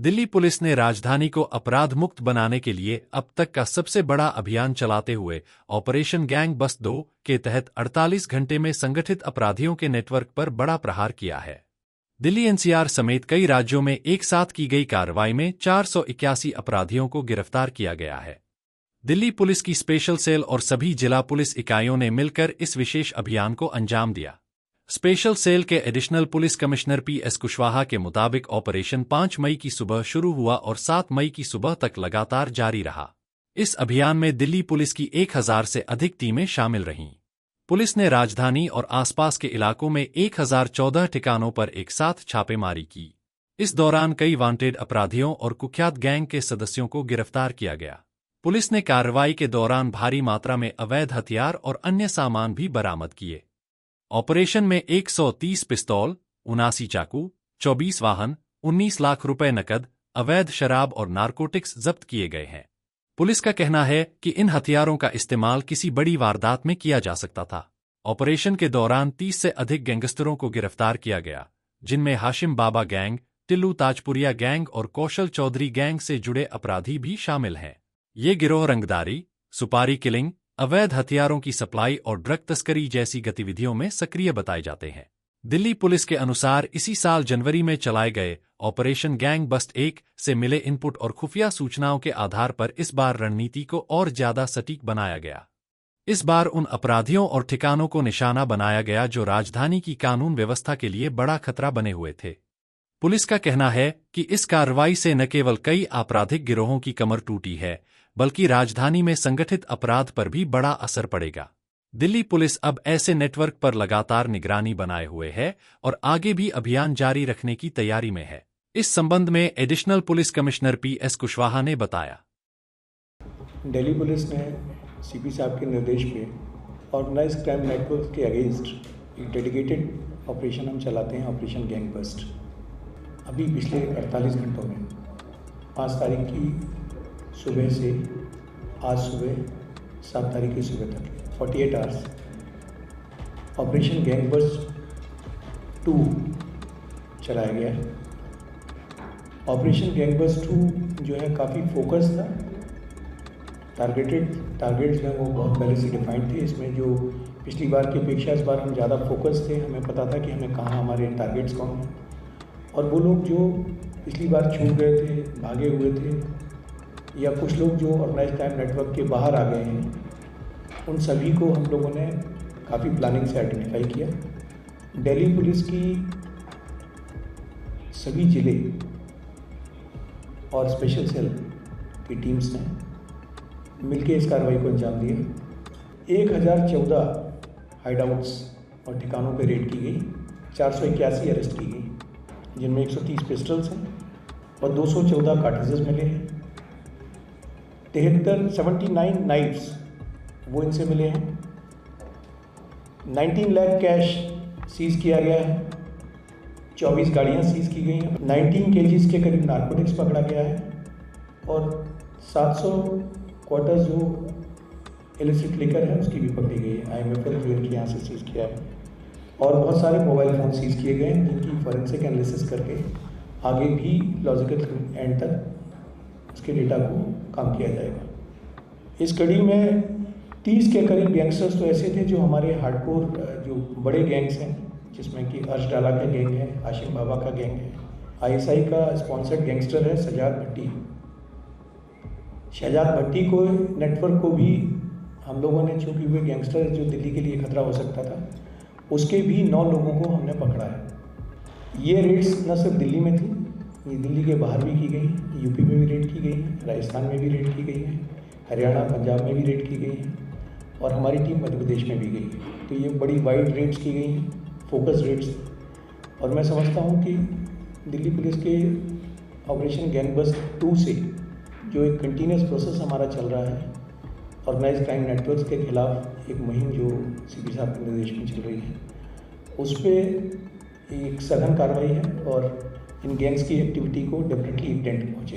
Delhi police ने राजधानी को अपराध मुक्त बनाने के लिए अब तक का सबसे बड़ा अभियान चलाते हुए ऑपरेशन गैंग बस्ट 2 के तहत 48 घंटे में संगठित अपराधियों के नेटवर्क पर बड़ा प्रहार किया है। दिल्ली एनसीआर समेत कई राज्यों में एक साथ की गई कार्रवाई में 481 अपराधियों को गिरफ्तार किया गया है। दिल्ली पुलिस की स्पेशल सेल और सभी जिला पुलिस इकाइयों ने मिलकर इस विशेष अभियान को अंजाम दिया। स्पेशल सेल के additional police commissioner PS Kushwaha के मुताबिक ऑपरेशन 5 मई की सुबह शुरू हुआ और 7 मई की सुबह तक लगातार जारी रहा। इस अभियान में दिल्ली पुलिस की 1000 से अधिक टीमें शामिल रहीं। पुलिस ने राजधानी और आसपास के इलाकों में 1014 ठिकानों पर एक साथ छापेमारी की। इस दौरान कई वांटेड अपराधियों और कुख्यात गैंग के सदस्यों को गिरफ्तार किया गया। पुलिस ने कार्रवाई के दौरान भारी मात्रा में अवैध हथियार और अन्य सामान भी बरामद किए। ऑपरेशन में 130 पिस्तौल, 79 चाकू, 24 वाहन, 19 लाख रुपए नकद, अवैध शराब और नारकोटिक्स जब्त किए गए हैं। पुलिस का कहना है कि इन हथियारों का इस्तेमाल किसी बड़ी वारदात में किया जा सकता था। ऑपरेशन के दौरान 30 से अधिक गैंगस्टरों को गिरफ्तार किया गया, जिनमें हाशिम बाबा गैंग, टिल्लू ताजपुरिया गैंग और कौशल चौधरी गैंग से जुड़े अपराधी भी शामिल हैं। ये गिरोह रंगदारी, सुपारी किलिंग, अवैध हथियारों की सप्लाई और ड्रग तस्करी जैसी गतिविधियों में सक्रिय बताए जाते हैं। दिल्ली पुलिस के अनुसार इसी साल जनवरी में चलाए गए ऑपरेशन गैंग बस्ट 1 से मिले इनपुट और खुफिया सूचनाओं के आधार पर इस बार रणनीति को और ज्यादा सटीक बनाया गया। इस बार उन अपराधियों और ठिकानों को निशाना बनाया गया जो राजधानी की कानून व्यवस्था के लिए बड़ा खतरा बने हुए थे। पुलिस का कहना है कि इस कार्रवाई से न केवल कई आपराधिक गिरोहों की कमर टूटी है, बल्कि राजधानी में संगठित अपराध पर भी बड़ा असर पड़ेगा। दिल्ली पुलिस अब ऐसे नेटवर्क पर लगातार निगरानी बनाए हुए है और आगे भी अभियान जारी रखने की तैयारी में है। इस संबंध में additional police commissioner PS Kushwaha ने बताया। दिल्ली पुलिस ने सीपी साहब के निर्देश पे ऑर्गेनाइज्ड क्राइम नेटवर्क के अगेंस्ट एक डेडिकेटेड ऑपरेशन हम चलाते हैं, ऑपरेशन गैंग बस्ट। अभी पिछले 48 घंटों में 5 तारीख की सुबह से आज सुबह 7 तारीख की सुबह तक 48 आवर्स ऑपरेशन गैंग बस्ट 2 चलाया गया है। ऑपरेशन गैंग बस्ट 2 जो है काफ़ी फोकस था, टारगेट्स जो हैं वो बहुत पहले से डिफाइंड थे। इसमें जो पिछली बार की अपेक्षा इस बार हम ज़्यादा फोकस थे, हमें पता था कि हमें कहाँ हमारे टारगेट्स कौन हैं और वो लोग जो पिछली बार छूट गए थे, भागे हुए थे, या कुछ लोग जो ऑर्गेनाइज्ड क्राइम नेटवर्क के बाहर आ गए हैं, उन सभी को हम लोगों ने काफ़ी प्लानिंग से आइडेंटिफाई किया। दिल्ली पुलिस की सभी ज़िले और स्पेशल सेल की टीम्स ने मिलकर इस कार्रवाई को अंजाम दिया। 1014 हाइडआउट्स और ठिकानों पर रेड की गई, 481 अरेस्ट की गई, जिनमें 130 पिस्टल्स हैं और 214 कार्ट्रिजेस मिले हैं। 79 नाइफ्स वो इनसे मिले हैं। 19 लाख कैश सीज़ किया गया है, 24 गाड़ियाँ सीज़ की गई हैं, 19 केजीज़ के करीब नारकोटिक्स पकड़ा गया है और 700 क्वार्टर्स जो इलिसिट लिकर है उसकी भी पकड़ी गई है। IMFL जो इनके यहाँ से सीज़ किया है और बहुत सारे मोबाइल फ़ोन सीज़ किए गए हैं, जिनकी फॉरेंसिक एनालिसिस करके आगे भी लॉजिकल एंड तक उसके डेटा को काम किया जाएगा। इस कड़ी में 30 के करीब गैंगस्टर्स तो ऐसे थे जो हमारे हार्डकोर जो बड़े गैंग्स हैं, जिसमें कि अर्श डाला का गैंग है, हाशिम बाबा का गैंग है, ISI का स्पॉन्सर्ड गैंगस्टर है शहजाद भट्टी। शहजाद भट्टी को नेटवर्क को भी हम लोगों ने, चूँकि वे गैंगस्टर जो दिल्ली के लिए खतरा हो सकता था, उसके भी 9 लोगों को हमने पकड़ा है। ये रेड्स न सिर्फ दिल्ली में थी, ये दिल्ली के बाहर भी की गई, यूपी में भी रेड की गई है, राजस्थान में भी रेड की गई है, हरियाणा पंजाब में भी रेड की गई है और हमारी टीम मध्य प्रदेश में भी गई है। तो ये बड़ी वाइड रेड्स की गई हैं, फोकस रेड्स। और मैं समझता हूँ कि दिल्ली पुलिस के ऑपरेशन गैंग बस्ट 2 से जो एक कंटिन्यूस प्रोसेस हमारा चल रहा है, ऑर्गेनाइज्ड क्राइम नेटवर्क्स के खिलाफ एक मुहिम जो सीपी साहब के निर्देश में चल रही है, उस पर एक सघन कार्रवाई है और इन गैंग्स की एक्टिविटी को डेफिनेटली इंटेंट पहुँचे।